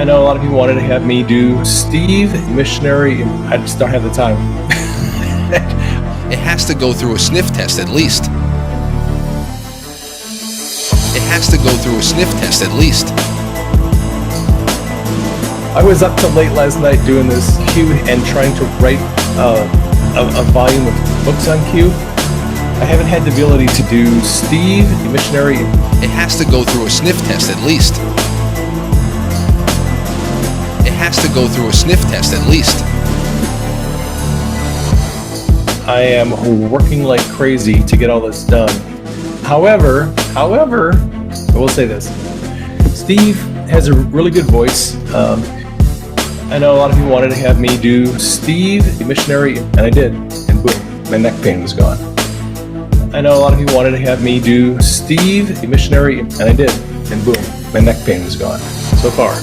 I know a lot of people wanted to have me do Steve, missionary. I just don't have the time. It has to go through a sniff test at least. It has to go through a sniff test at least. I was up till late last night doing this Q and trying to write a volume of books on Q. I haven't had the ability to do Steve, missionary. It has to go through a sniff test at least. It has to go through a sniff test at least. I am working like crazy to get all this done. However, I will say this. Steve has a really good voice. I know a lot of people wanted to have me do Steve, missionary, and I did, and boom, my neck pain was gone. I know a lot of people wanted to have me do Steve, missionary, and I did, and boom, my neck pain was gone. So far.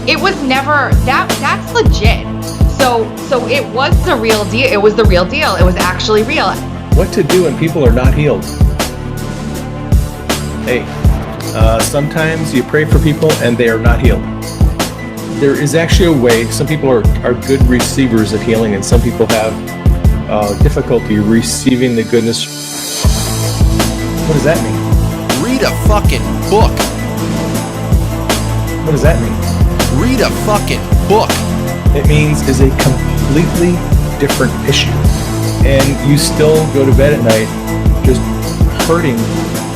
It was never, that's legit. So it was the real deal. It was the real deal. It was actually real. What to do when people are not healed? Hey, sometimes you pray for people and they are not healed. There is actually a way. Some people are good receivers of healing, and some people have difficulty receiving the goodness. What does that mean? Read a fucking book. What does that mean? Read a fucking book. It means is a completely different issue. And you still go to bed at night just hurting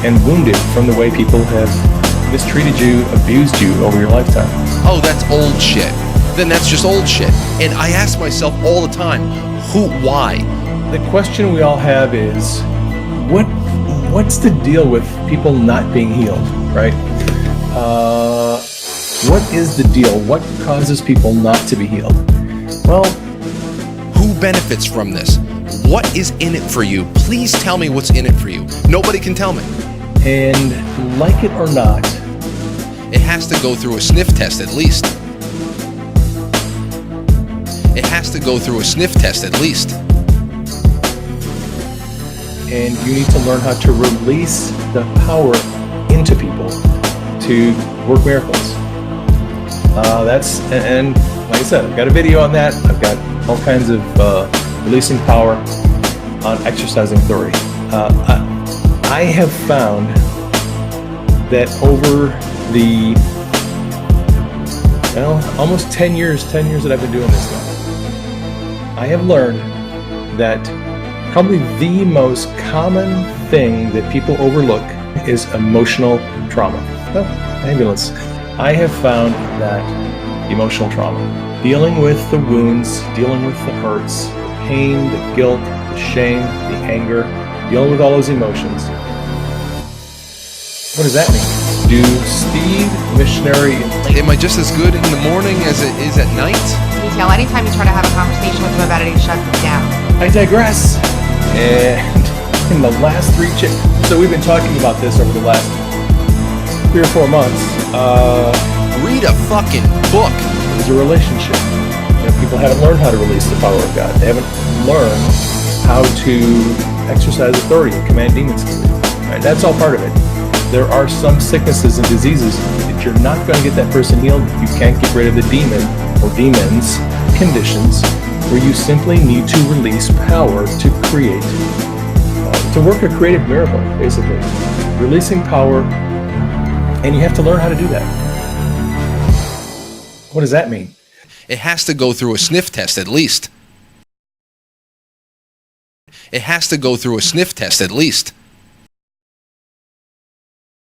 and wounded from the way people have mistreated you, abused you over your lifetime. Oh, that's old shit. Then that's just old shit. And I ask myself all the time, why? The question we all have is, what's the deal with people not being healed, right? What is the deal? What causes people not to be healed? Well, who benefits from this? What is in it for you? Please tell me what's in it for you. Nobody can tell me. And like it or not, it has to go through a sniff test at least. It has to go through a sniff test at least. And you need to learn how to release the power into people to work miracles. And like I said, I've got a video on that. I've got all kinds of releasing power on exercising authority. I have found that over the almost 10 years that I've been doing this now, I have learned that probably the most common thing that people overlook is emotional trauma. Oh, ambulance. I have found that emotional trauma, dealing with the wounds, dealing with the hurts, the pain, the guilt, the shame, the anger, dealing with all those emotions. What does that mean? Do Steve, missionary. Am I just as good in the morning as it is at night? Detail, anytime you try to have a conversation with him about it, he shuts it down. I digress. And in the last so we've been talking about this over the last 3 or 4 months. Read a fucking book. There's a relationship. People haven't learned how to release the power of God. They haven't learned how to exercise authority and command demons to leave. Right? That's all part of it. There are some sicknesses and diseases that you're not going to get that person healed if you can't get rid of the demon or demons, conditions, where you simply need to release power to create, to work a creative miracle, basically. Releasing power, and you have to learn how to do that. What does that mean? It has to go through a sniff test at least. It has to go through a sniff test at least.